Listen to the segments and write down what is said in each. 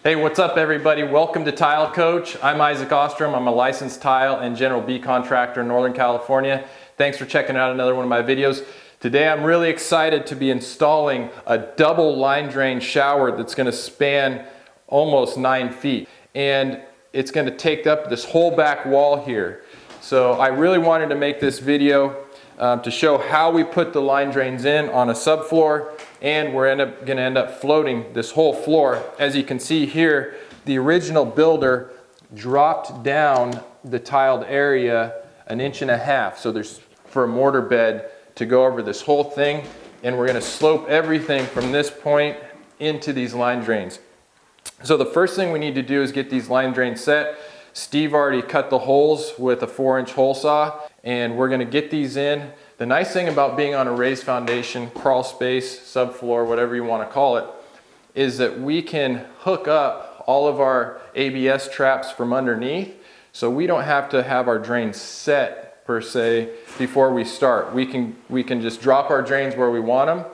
Hey, what's up everybody? Welcome to Tile Coach. I'm Isaac Ostrom. I'm a licensed tile and general B contractor in Northern California. Thanks for checking out another one of my videos. Today I'm really excited to be installing a double line drain shower that's going to span almost 9 feet. And it's going to take up this whole back wall here. So I really wanted to make this video to show how we put the line drains in on a subfloor, and we're going to end up floating this whole floor. As you can see here, the original builder dropped down the tiled area 1.5 inches. So there's for a mortar bed to go over this whole thing, and we're going to slope everything from this point into these line drains. So the first thing we need to do is get these line drains set. Steve already cut the holes with a 4-inch hole saw, and we're going to get these in. The nice thing about being on a raised foundation, crawl space, subfloor, whatever you want to call it, is that we can hook up all of our ABS traps from underneath, so we don't have to have our drains set per se before we start. We can just drop our drains where we want them.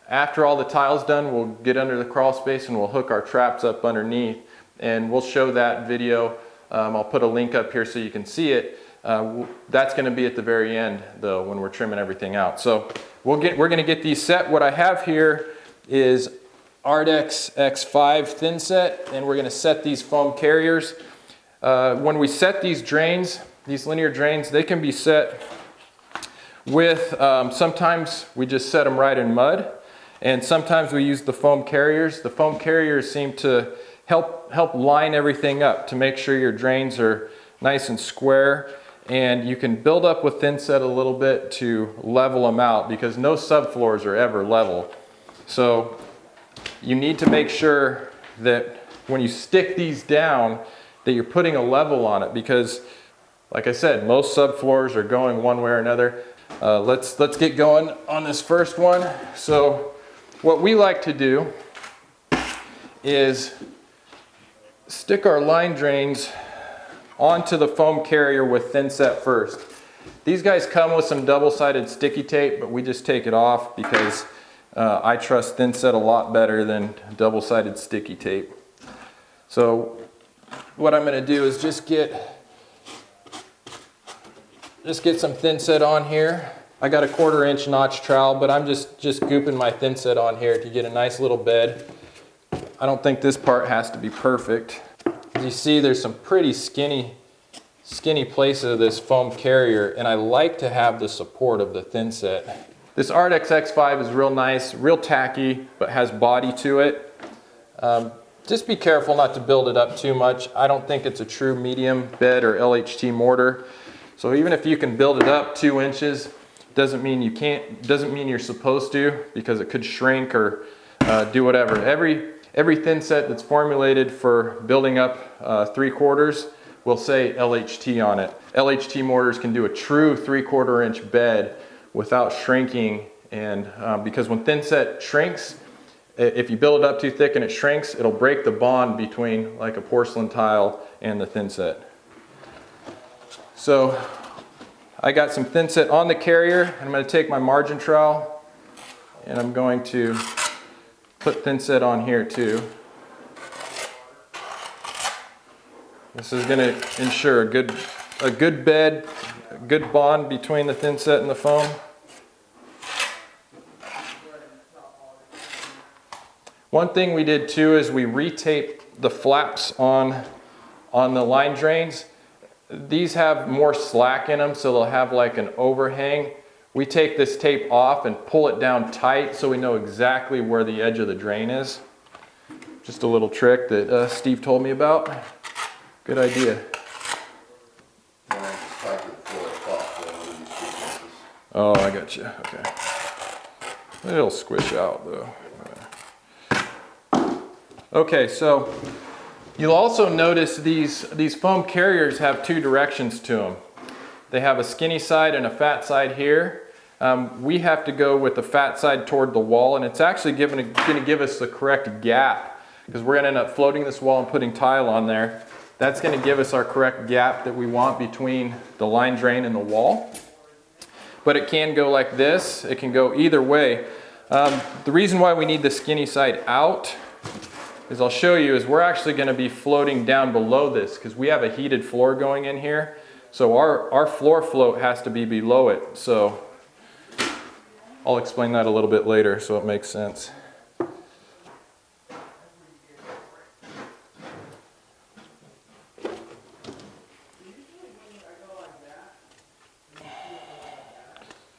After all the tile's done, we'll get under the crawl space and we'll hook our traps up underneath, and we'll show that video. I'll put a link up here so you can see it. That's going to be at the very end though, when we're trimming everything out. So we're going to get these set. What I have here is Ardex X5 thin set, and we're going to set these foam carriers. When we set these drains, these linear drains, they can be set with, sometimes we just set them right in mud, and sometimes we use the foam carriers. The foam carriers seem to help line everything up to make sure your drains are nice and square, and you can build up with thin set a little bit to level them out, because no subfloors are ever level. So you need to make sure that when you stick these down that you're putting a level on it, because like I said, most subfloors are going one way or another. Let's get going on this first one. So what we like to do is stick our line drains onto the foam carrier with thin set first. These guys come with some double-sided sticky tape, but we just take it off because I trust thin set a lot better than double-sided sticky tape. So what I'm going to do is just get some thin set on here. I got a 1/4 inch notch trowel, but I'm just gooping my thin set on here to get a nice little bed. I don't think this part has to be perfect. As you see, there's some pretty skinny places of this foam carrier, and I like to have the support of the thin set. This Ardex X5 is real nice, real tacky, but has body to it. Just be careful not to build it up too much. I don't think it's a true medium bed or LHT mortar. So even if you can build it up 2 inches, doesn't mean you can't, doesn't mean you're supposed to, because it could shrink or do whatever. Every thin set that's formulated for building up 3/4 will say LHT on it. LHT mortars can do a true 3/4 inch bed without shrinking, and because when thin set shrinks, if you build it up too thick and it shrinks, it'll break the bond between like a porcelain tile and the thin set. So I got some thin set on the carrier. I'm going to take my margin trowel and I'm going to put thin set on here too. This is going to ensure a good bed, a good bond between the thin set and the foam. One thing we did too is we retaped the flaps on the line drains. These have more slack in them, so they'll have like an overhang. We take this tape off and pull it down tight so we know exactly where the edge of the drain is. Just a little trick that Steve told me about. Good idea. Oh, I got you. Okay. It'll squish out though. Okay, so you'll also notice these foam carriers have 2 directions to them. They have a skinny side and a fat side here. We have to go with the fat side toward the wall, and it's actually going to give us the correct gap, because we're going to end up floating this wall and putting tile on there. That's going to give us our correct gap that we want between the line drain and the wall. But it can go like this. It can go either way. The reason why we need the skinny side out is I'll show you is we're actually going to be floating down below this because we have a heated floor going in here. So our floor float has to be below it. So I'll explain that a little bit later so it makes sense.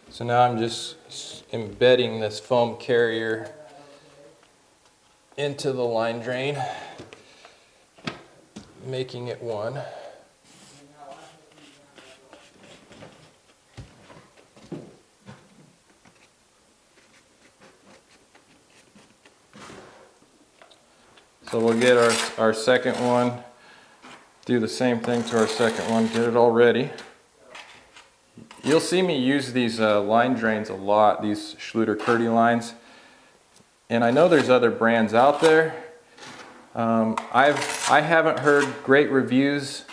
So now I'm just embedding this foam carrier into the line drain, making it one. So we'll get our second one, do the same thing to our second one, get it all ready. You'll see me use these line drains a lot, these Schluter Kerdi lines. And I know there's other brands out there. I haven't heard great reviews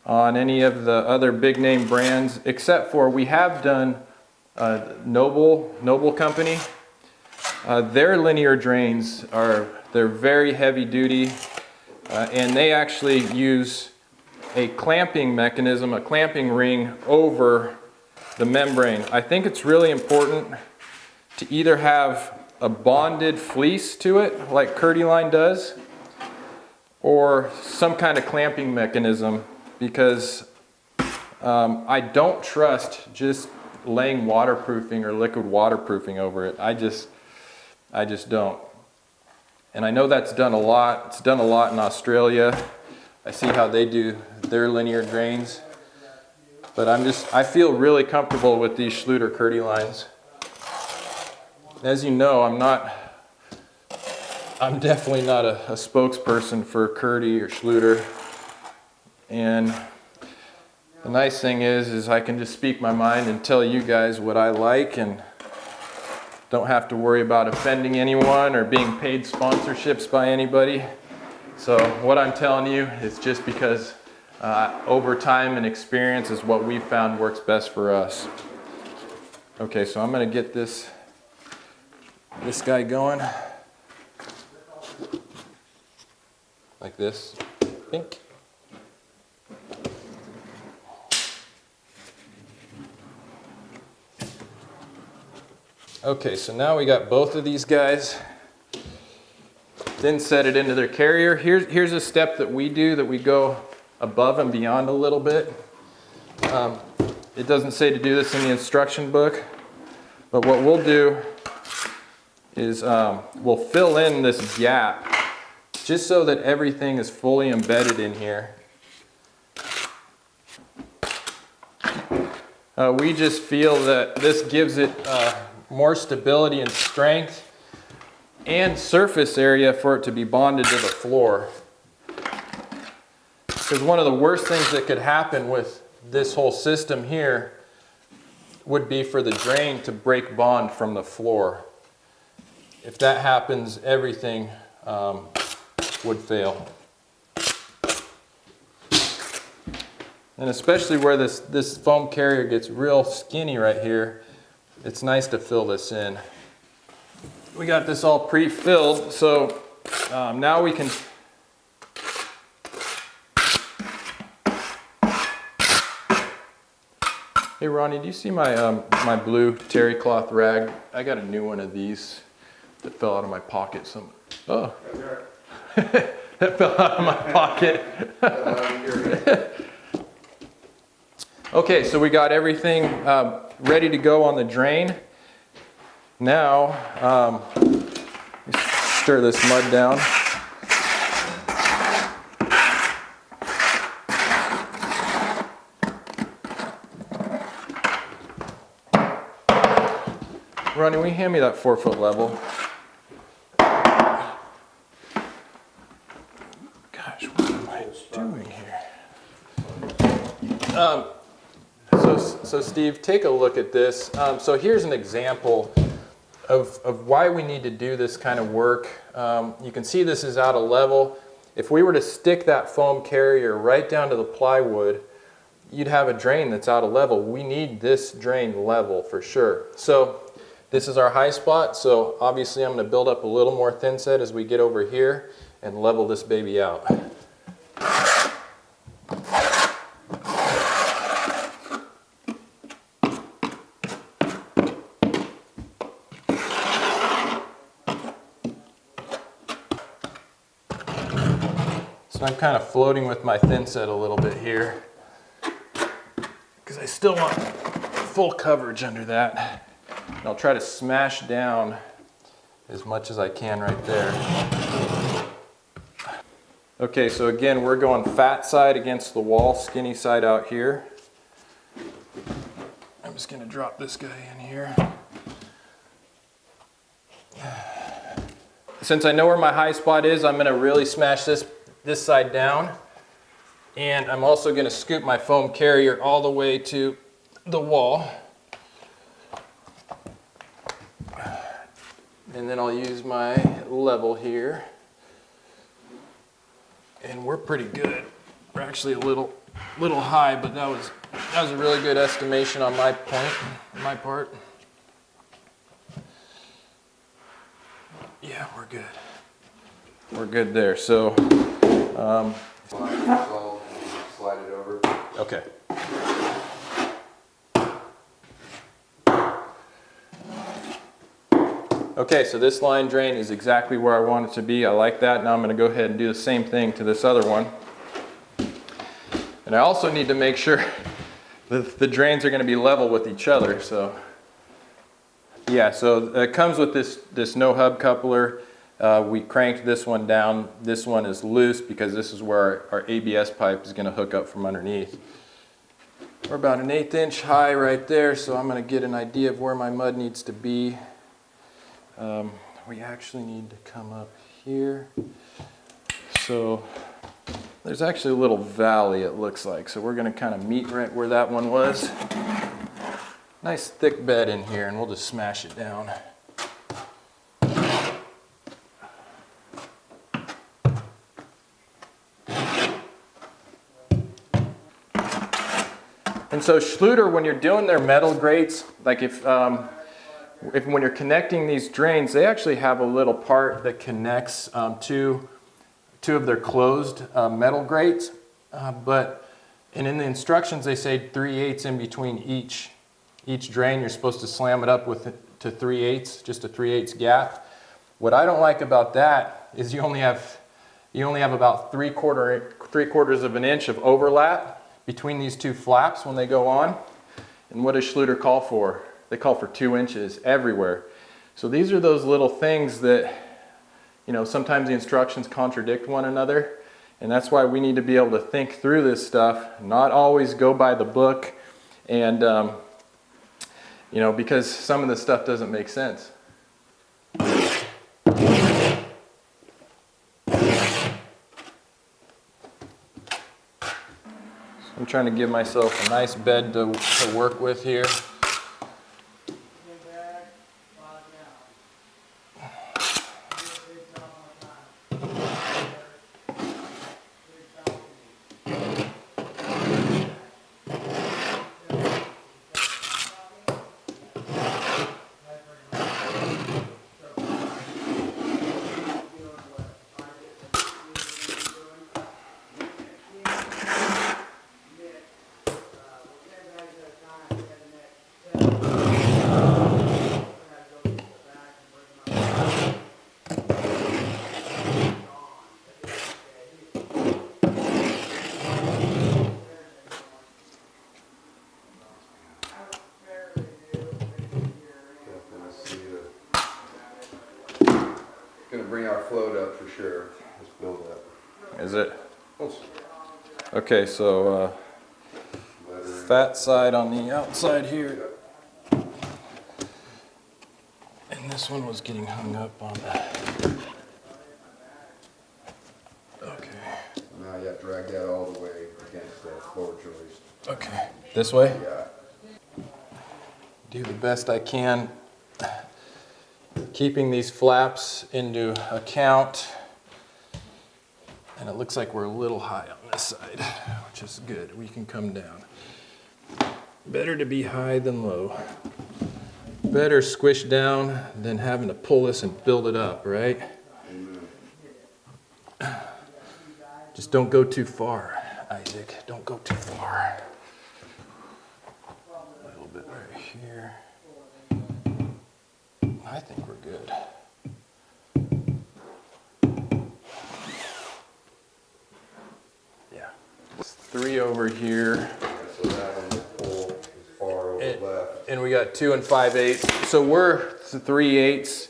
on any of the other big name brands, except for we have done Noble Company. Their linear drains they're very heavy duty, and they actually use a clamping mechanism, a clamping ring over the membrane. I think it's really important to either have a bonded fleece to it, like Kerdi Line does, or some kind of clamping mechanism, because I don't trust just laying waterproofing or liquid waterproofing over it. I just don't. And I know that's done a lot. It's done a lot in Australia. I see how they do their linear drains. But I feel really comfortable with these Schluter Kerdi lines. As you know, I'm definitely not a spokesperson for Kerdi or Schluter. And the nice thing is I can just speak my mind and tell you guys what I like, and don't have to worry about offending anyone or being paid sponsorships by anybody. So what I'm telling you is just because over time and experience is what we've found works best for us. Okay, so I'm going to get this guy going like this. Pink. Okay, so now we got both of these guys. Then set it into their carrier. Here's a step that we do, that we go above and beyond a little bit. It doesn't say to do this in the instruction book, but what we'll do is we'll fill in this gap just so that everything is fully embedded in here. We just feel that this gives it more stability and strength and surface area for it to be bonded to the floor. Because one of the worst things that could happen with this whole system here would be for the drain to break bond from the floor. If that happens, everything would fail. And especially where this foam carrier gets real skinny right here, it's nice to fill this in. We got this all pre-filled, so now we can Hey Ronnie, do you see my my blue terry cloth rag? I got a new one of these that fell out of my pocket. Oh, that fell out of my pocket. Okay, so we got everything ready to go on the drain. Now, stir this mud down. Ronnie, will you hand me that 4-foot level? Gosh, what am I doing here? So Steve, take a look at this. So here's an example of why we need to do this kind of work. You can see this is out of level. If we were to stick that foam carrier right down to the plywood, you'd have a drain that's out of level. We need this drain level for sure. So this is our high spot, so obviously I'm going to build up a little more thin set as we get over here, and level this baby out. So I'm kind of floating with my thin set a little bit here because I still want full coverage under that. And I'll try to smash down as much as I can right there. Okay, so again, we're going fat side against the wall, skinny side out here. I'm just going to drop this guy in here. Since I know where my high spot is, I'm going to really smash this side down. And I'm also going to scoop my foam carrier all the way to the wall. And then I'll use my level here. And we're pretty good. We're actually a little high, but that was a really good estimation on my part. Yeah, we're good. We're good there. So, slide it over. Okay. Okay, so this line drain is exactly where I want it to be. I like that. Now I'm going to go ahead and do the same thing to this other one. And I also need to make sure that the drains are going to be level with each other. So, yeah, so it comes with this no hub coupler. We cranked this one down. This one is loose because this is where our ABS pipe is going to hook up from underneath. We're about an 1/8 inch high right there, so I'm going to get an idea of where my mud needs to be. We actually need to come up here. So there's actually a little valley, it looks like. So we're going to kind of meet right where that one was. Nice thick bed in here, and we'll just smash it down. And so Schluter, when you're doing their metal grates, like when you're connecting these drains, they actually have a little part that connects to two of their closed metal grates. And in the instructions, they say 3/8 in between each drain. You're supposed to slam it up to 3/8, just a 3/8 gap. What I don't like about that is you only have about 3/4 of an inch of overlap between these two flaps when they go on. And what does Schluter call for? They call for 2 inches everywhere. So these are those little things that, you know, sometimes the instructions contradict one another. And that's why we need to be able to think through this stuff, not always go by the book, and, you know, because some of this stuff doesn't make sense. I'm trying to give myself a nice bed to work with here. Bring our float up for sure. Let's build up. Is it? Okay, so fat side on the outside here. And this one was getting hung up on that. Okay. Now you have to drag that all the way against that floor joist. Okay. This way? Yeah. Do the best I can, keeping these flaps into account. And it looks like we're a little high on this side, which is good. We can come down. Better to be high than low. Better squish down than having to pull this and build it up, right? Amen. Just don't go too far, Isaac. Don't go too far. A little bit right here. I think we're good. Yeah. It's 3 over here. So that one will pull as far over left. And we got 2 5/8. So we're 3/8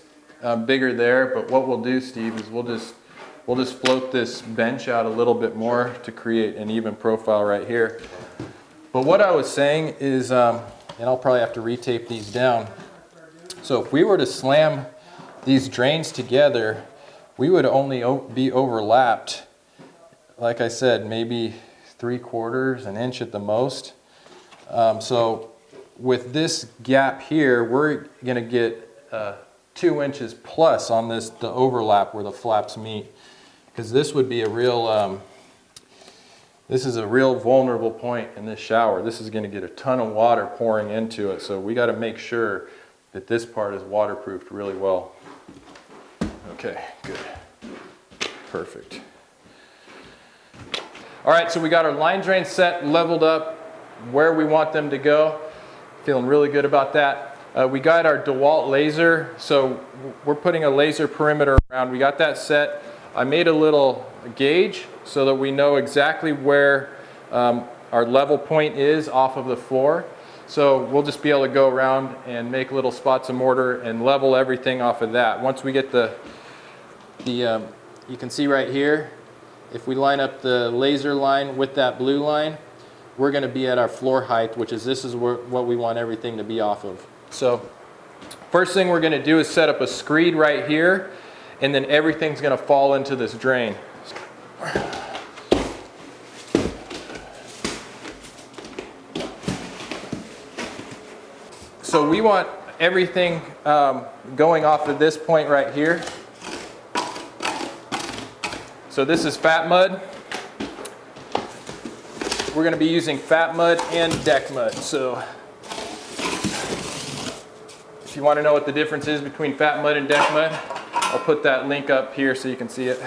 bigger there. But what we'll do, Steve, is we'll just float this bench out a little bit more to create an even profile right here. But what I was saying is, and I'll probably have to retape these down. So if we were to slam these drains together, we would only be overlapped, like I said, maybe 3/4 an inch at the most. So with this gap here, we're gonna get 2 inches plus on the overlap where the flaps meet. Because this would be a real, this is a real vulnerable point in this shower. This is gonna get a ton of water pouring into it. So we gotta make sure that this part is waterproofed really well. Okay, good. Perfect. All right, so we got our line drain set, leveled up where we want them to go. Feeling really good about that. We got our DeWalt laser, so we're putting a laser perimeter around. We got that set. I made a little gauge so that we know exactly where our level point is off of the floor. So we'll just be able to go around and make little spots of mortar and level everything off of that. Once we get you can see right here, if we line up the laser line with that blue line, we're going to be at our floor height, which is this is what we want everything to be off of. So first thing we're going to do is set up a screed right here, and then everything's going to fall into this drain. So we want everything going off of this point right here. So this is fat mud. We're going to be using fat mud and deck mud. So if you want to know what the difference is between fat mud and deck mud, I'll put that link up here so you can see it.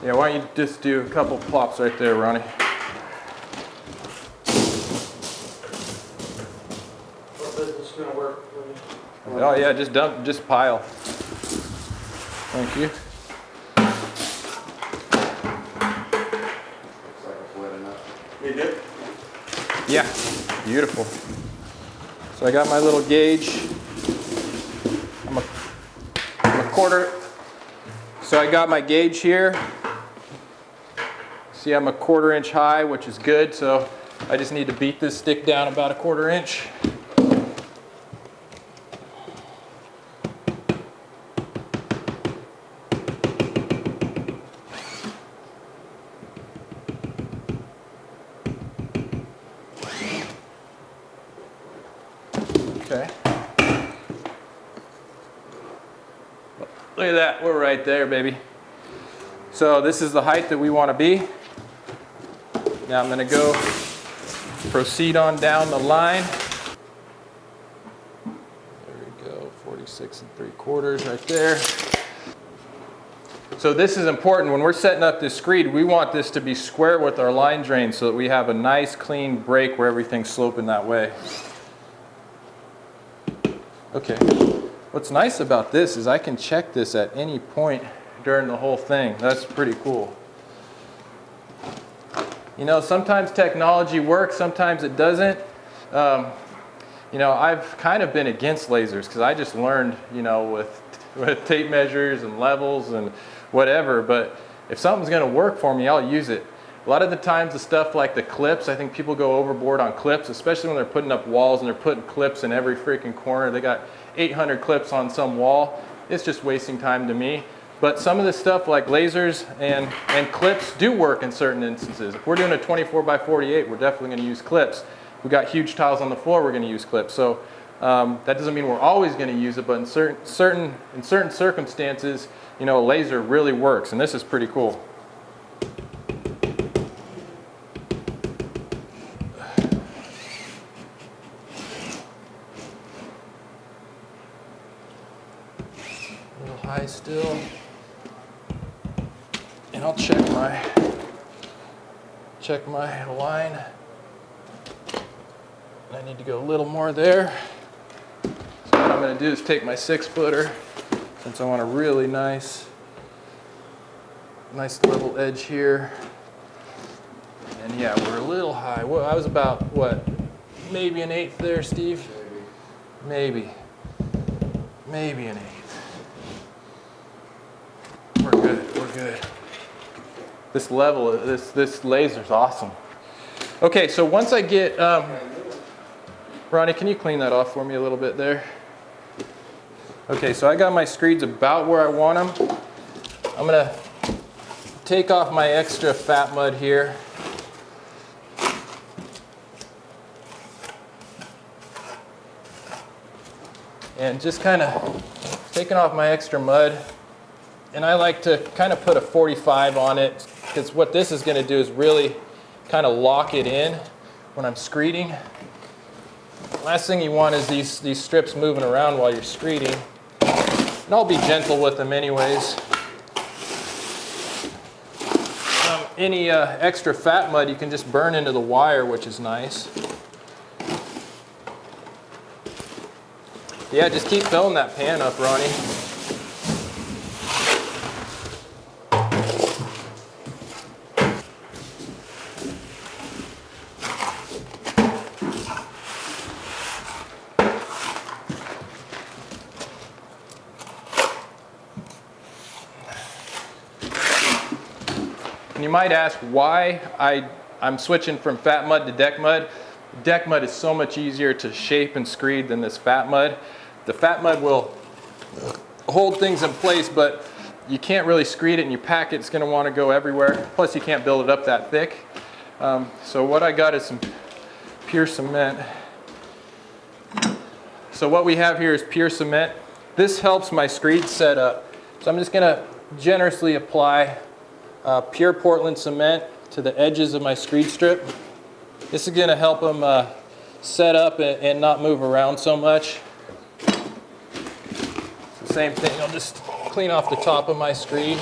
Yeah, why don't you just do a couple plops right there, Ronnie? What business is going to work for you? Oh yeah, just dump, just pile. Thank you. Looks like it's wet enough. You good? Yeah, beautiful. So I got my little gauge. I'm a quarter. So I got my gauge here. See, I'm a 1/4 inch high, which is good. So I just need to beat this stick down about a 1/4 inch. Okay. Look at that, we're right there, baby. So this is the height that we want to be. Now I'm going to go proceed on down the line. There we go, 46 3/4 right there. So this is important. When we're setting up this screed, we want this to be square with our line drain so that we have a nice clean break where everything's sloping that way. Okay, what's nice about this is I can check this at any point during the whole thing. That's pretty cool. You know, sometimes technology works, sometimes it doesn't. You know, I've kind of been against lasers because I just learned, you know, with tape measures and levels and whatever, but if something's going to work for me, I'll use it. A lot of the times the stuff like the clips, I think people go overboard on clips, especially when they're putting up walls and they're putting clips in every freaking corner. They got 800 clips on some wall. It's just wasting time to me. But some of the stuff like lasers and clips do work in certain instances. If we're doing a 24 by 48, we're definitely going to use clips. If we got huge tiles on the floor, we're going to use clips. So That doesn't mean we're always going to use it, but in certain circumstances, you know, a laser really works, and this is pretty cool. A little high still, and I'll check my line. I need to go a little more there. So what I'm going to do is take my 6-footer, since I want a really nice level edge here. And yeah, we're a little high. Well, I was about, what, maybe an 1/8 there, Steve? Maybe an 1/8. We're good, we're good. This level, this laser's awesome. Okay, so once I get, Ronnie, can you clean that off for me a little bit there? Okay, so I got my screeds about where I want them. I'm gonna take off my extra fat mud here. And just kind of taking off my extra mud. And I like to kind of put a 45 on it, because what this is gonna do is really kind of lock it in when I'm screeding. Last thing you want is these strips moving around while you're screeding. And I'll be gentle with them anyways. Any extra fat mud you can just burn into the wire, which is nice. Yeah, just keep filling that pan up, Ronnie. And you might ask why I'm switching from fat mud to deck mud. Deck mud is so much easier to shape and screed than this fat mud. The fat mud will hold things in place, but you can't really screed it, and your packet's going to want to go everywhere. Plus, you can't build it up that thick. So what I got is some pure cement. So what we have here is pure cement. This helps my screed set up. So I'm just going to generously apply pure Portland cement to the edges of my screed strip. This is going to help them set up and not move around so much. So same thing, I'll just clean off the top of my screed.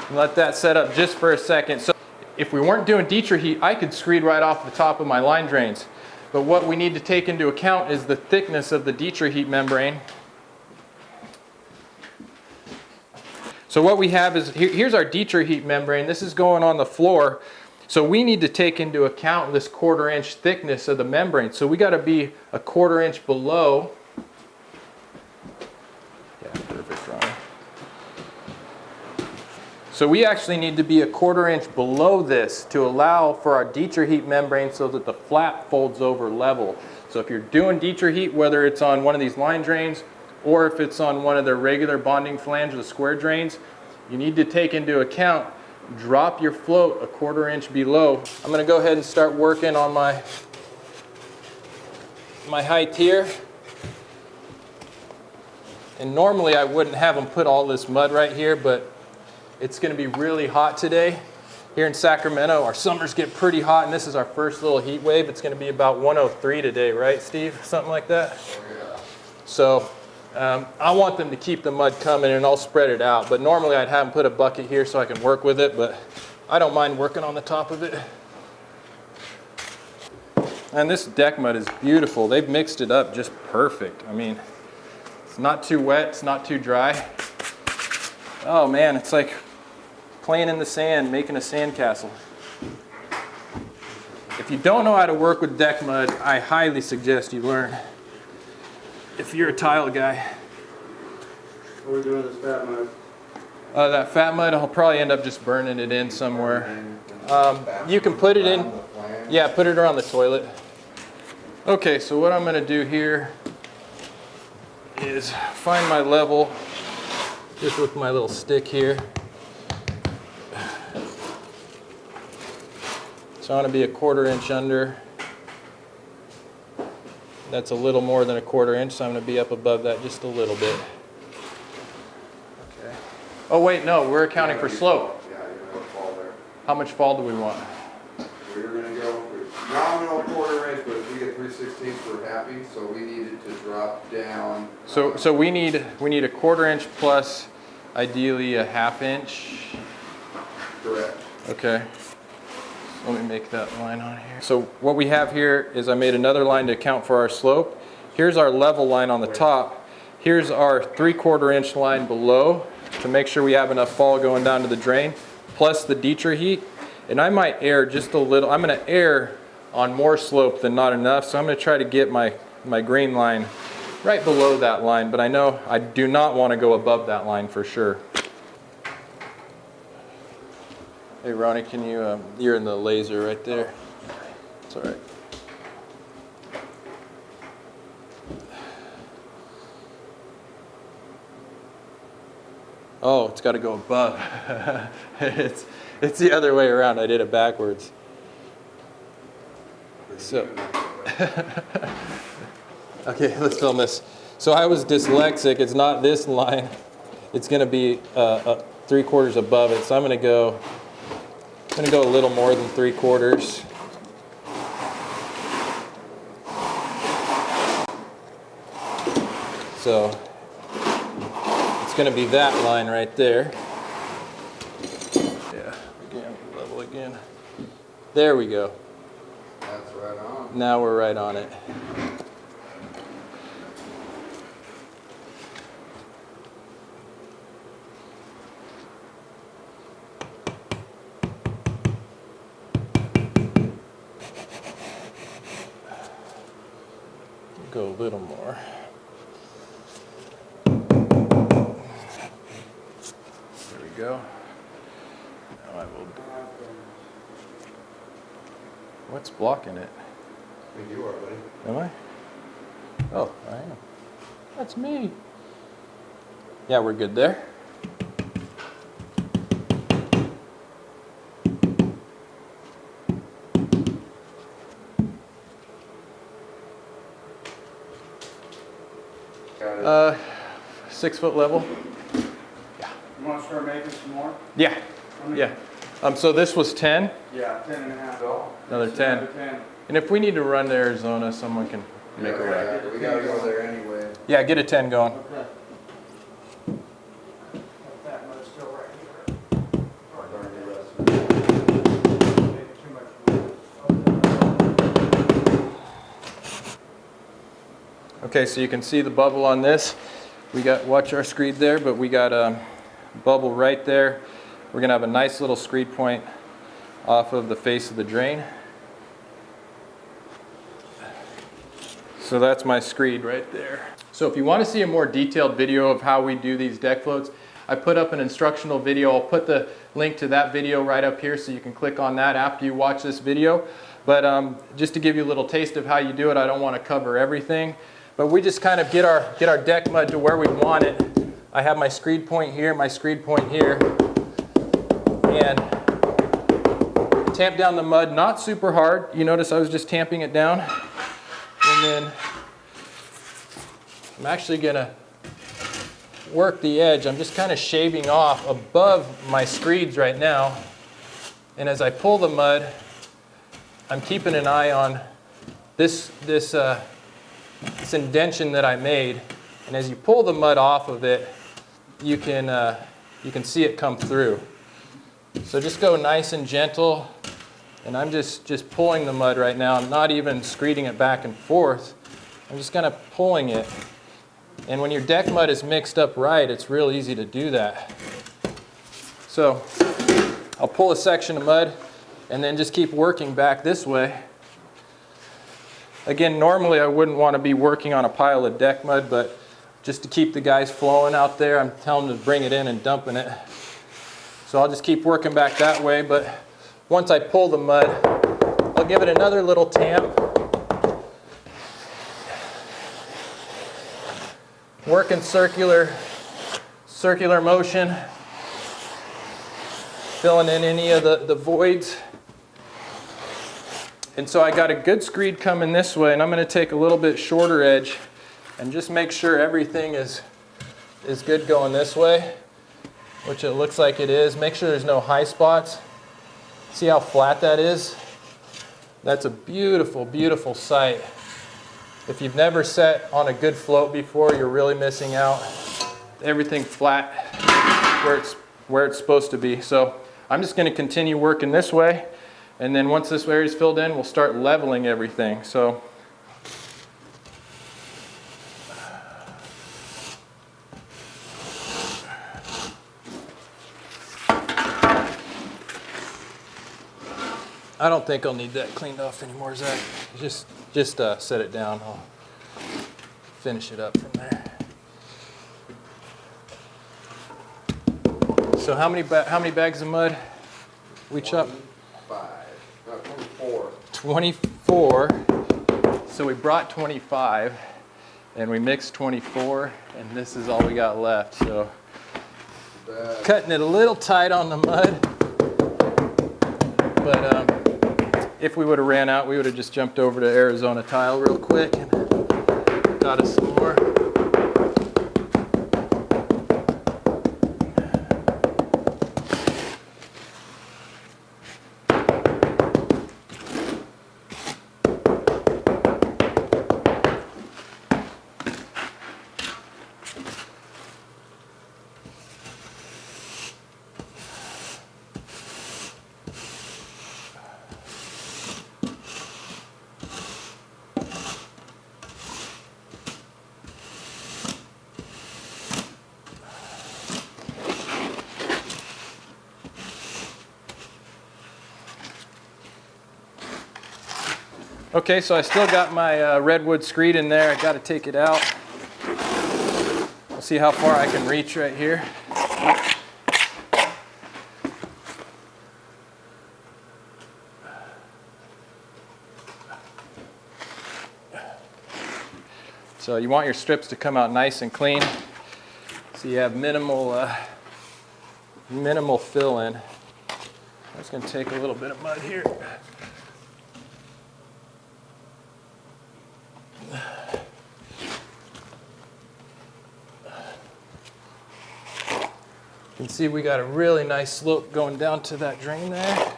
And let that set up just for a second. So if we weren't doing Dietrich heat, I could screed right off the top of my line drains. But what we need to take into account is the thickness of the Dietrich heat membrane. So what we have is, here's our Dietrich heat membrane. This is going on the floor. So we need to take into account this 1/4 inch thickness of the membrane. So we got to be a 1/4 inch below. Yeah, perfect, Ronnie. So we actually need to be a 1/4 inch below this to allow for our Dietrich heat membrane so that the flap folds over level. So if you're doing Dietrich heat, whether it's on one of these line drains or if it's on one of the regular bonding flange or the square drains, you need to take into account, drop your float a 1/4 inch below. I'm going to go ahead and start working on my height here. And normally I wouldn't have them put all this mud right here, but it's going to be really hot today. Here in Sacramento, our summers get pretty hot, and this is our first little heat wave. It's going to be about 103 today, right, Steve? Something like that? So I want them to keep the mud coming, and I'll spread it out. But normally I'd have them put a bucket here so I can work with it, but I don't mind working on the top of it. And this deck mud is beautiful. They've mixed it up just perfect. I mean, it's not too wet, it's not too dry. Oh man, it's like playing in the sand, making a sandcastle. If you don't know how to work with deck mud, I highly suggest you learn. If you're a tile guy. What are we doing with this fat mud? That fat mud, I'll probably end up just burning it in somewhere. You can put it in, yeah, put it around the toilet. Okay, so what I'm going to do here is find my level. just with my little stick here. So I want to be a 1/4 inch under. That's a little more than a 1/4 inch, so I'm going to be up above that just a little bit. Okay. Oh wait, no, we're accounting for slope. Yeah, you're gonna fall there. How much fall do we want? We're gonna go with nominal 1/4 inch, but if we get 3/16, we're happy, so we needed to drop down. So we need a 1/4 inch plus ideally a 1/2 inch. Correct. Okay. So let me make that line on here. So what we have here is I made another line to account for our slope. Here's our level line on the top. Here's our 3/4 inch line below to make sure we have enough fall going down to the drain, plus the Dietrich heat. And I might err just a little. I'm going to err on more slope than not enough, so I'm going to try to get my green line right below that line, but I know I do not want to go above that line for sure. Hey Ronnie, can you, you're in the laser right there. It's all right. Oh, it's got to go above. It's the other way around. I did it backwards. So, okay, let's film this. So I was dyslexic. It's not this line. It's going to be 3/4 above it. So I'm going to go a little more than 3/4. So it's going to be that line right there. Yeah, again, level again. There we go. That's right on. Now we're right on it. Go a little more. There we go. Now I will. What's blocking it? I think you are, buddy. Am I? Oh, I am. That's me. Yeah, we're good there. Got it. 6 foot level. You want to start making some more? Yeah, yeah. So this was 10, Yeah, 10.5. another 10. Another 10. And if we need to run to Arizona, someone can make a Yeah, rack. we gotta go there anyway. Yeah, get a 10 going. Okay. That mud's still right here. Darn the rest of it. Making too much wood. Okay, so you can see the bubble on this. We got, watch our screed there, but we got a bubble right there. We're gonna have a nice little screed point off of the face of the drain. So that's my screed right there. So if you want to see a more detailed video of how we do these deck floats, I put up an instructional video. I'll put the link to that video right up here so you can click on that after you watch this video. But just to give you a little taste of how you do it, I don't want to cover everything. But we just kind of get our deck mud to where we want it. I have my screed point here, my screed point here. And tamp down the mud, not super hard. You notice I was just tamping it down. And then I'm actually gonna work the edge. I'm just kind of shaving off above my screeds right now. And as I pull the mud, I'm keeping an eye on this indentation that I made. And as you pull the mud off of it, you can see it come through. So just go nice and gentle. And I'm just pulling the mud right now. I'm not even screeding it back and forth. I'm just kind of pulling it. And when your deck mud is mixed up right, it's real easy to do that. So I'll pull a section of mud and then just keep working back this way. Again, normally I wouldn't want to be working on a pile of deck mud, but just to keep the guys flowing out there, I'm telling them to bring it in and dumping it. So I'll just keep working back that way, but once I pull the mud, I'll give it another little tamp. Working circular circular motion, filling in any of the voids. And so I got a good screed coming this way, and I'm going to take a little bit shorter edge and just make sure everything is good going this way, which it looks like it is. Make sure there's no high spots. See how flat that is? That's a beautiful, beautiful sight. If you've never sat on a good float before, you're really missing out. Everything flat where it's supposed to be. So I'm just going to continue working this way, and then once this area is filled in, we'll start leveling everything. So I don't think I'll need that cleaned off anymore, Zach. Just set it down. I'll finish it up from there. So how many bags of mud we chop? 24. 24. So we brought 25 and we mixed 24, and this is all we got left. So cutting it a little tight on the mud, but if we would have ran out, we would have just jumped over to Arizona Tile real quick and got us some more. Okay, so I still got my redwood screed in there. I got to take it out. We'll see how far I can reach right here. So you want your strips to come out nice and clean, so you have minimal fill in. I'm just going to take a little bit of mud here. You can see we got a really nice slope going down to that drain there.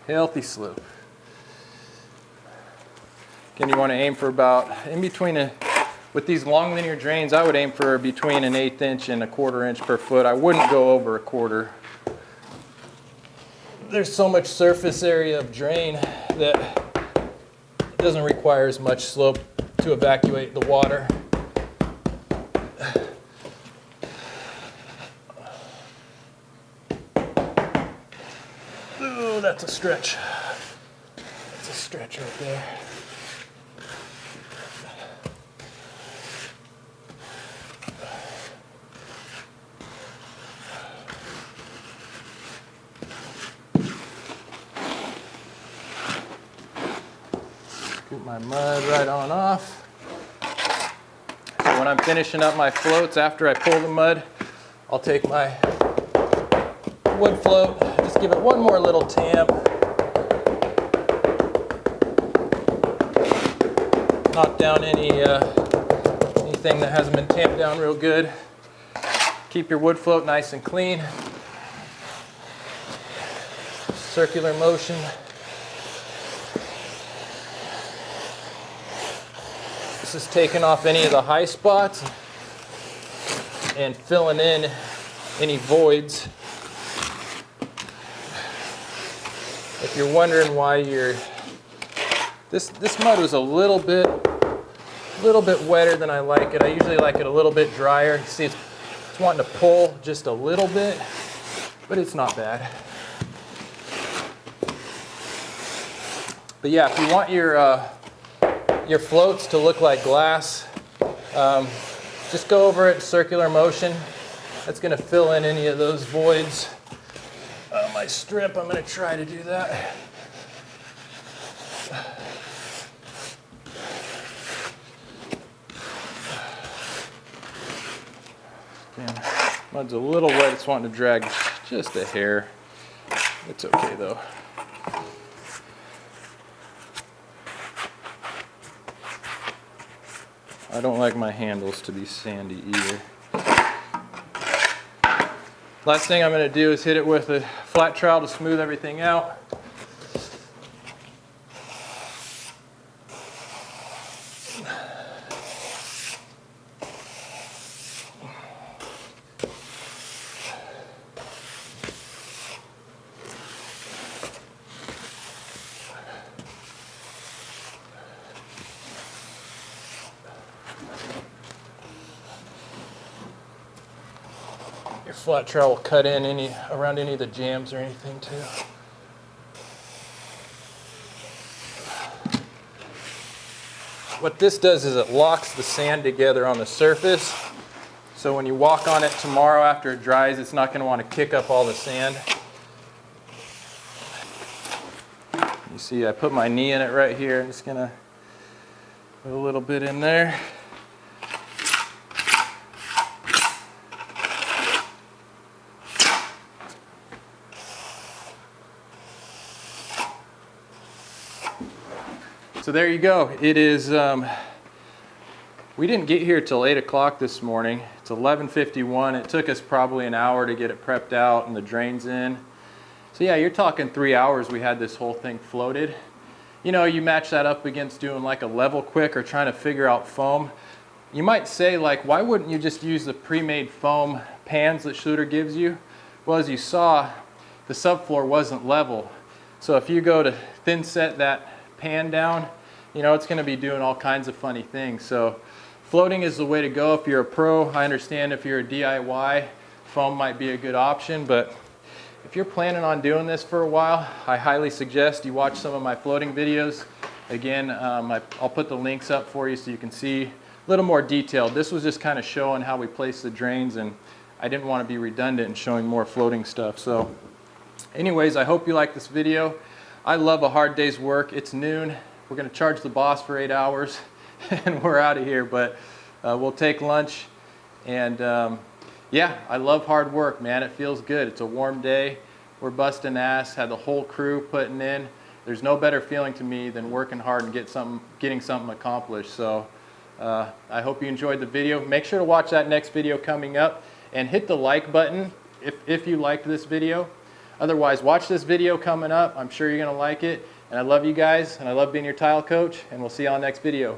Healthy slope. Again, you want to aim for about in between with these long linear drains, I would aim for between an 1/8 inch and a 1/4 inch per foot. I wouldn't go over a 1/4. There's so much surface area of drain that it doesn't require as much slope to evacuate the water. Ooh, that's a stretch. That's a stretch right there. Scoop my mud right on off. So when I'm finishing up my floats, after I pull the mud, I'll take my wood float, just give it one more little tamp. Knock down anything that hasn't been tamped down real good. Keep your wood float nice and clean. Circular motion. This is taking off any of the high spots and filling in any voids. If you're wondering why this mud was a little bit wetter than I like it. I usually like it a little bit drier. You see, it's wanting to pull just a little bit, but it's not bad. But yeah, if you want your floats to look like glass, just go over it in circular motion. That's going to fill in any of those voids. My strip, I'm going to try to do that. Again, mud's a little wet, it's wanting to drag just a hair. It's okay though. I don't like my handles to be sandy either. Last thing I'm going to do is hit it with a flat trowel to smooth everything out. Your flat trowel will cut in around any of the jams or anything too. What this does is it locks the sand together on the surface. So when you walk on it tomorrow after it dries, it's not going to want to kick up all the sand. You see, I put my knee in it right here. I'm just going to put a little bit in there. So there you go. It is, we didn't get here till 8 o'clock this morning. It's 11:51. It took us probably an hour to get it prepped out and the drains in. So yeah, you're talking 3 hours we had this whole thing floated. You know, you match that up against doing like a level quick or trying to figure out foam. You might say like, why wouldn't you just use the pre-made foam pans that Schluter gives you? Well, as you saw, the subfloor wasn't level. So if you go to thin set that pan down, you know, it's going to be doing all kinds of funny things. So floating is the way to go if you're a pro. I understand if you're a DIY, foam might be a good option, but if you're planning on doing this for a while, I highly suggest you watch some of my floating videos. Again, I'll put the links up for you so you can see a little more detailed. This was just kind of showing how we place the drains, and I didn't want to be redundant and showing more floating stuff. So anyways, I hope you like this video. I love a hard day's work. It's noon. We're going to charge the boss for 8 hours and we're out of here, but we'll take lunch. And yeah, I love hard work, man. It feels good. It's a warm day. We're busting ass, had the whole crew putting in. There's no better feeling to me than working hard and getting something accomplished. So I hope you enjoyed the video. Make sure to watch that next video coming up and hit the like button if you liked this video. Otherwise, watch this video coming up. I'm sure you're going to like it. And I love you guys, and I love being your tile coach, and we'll see you on the next video.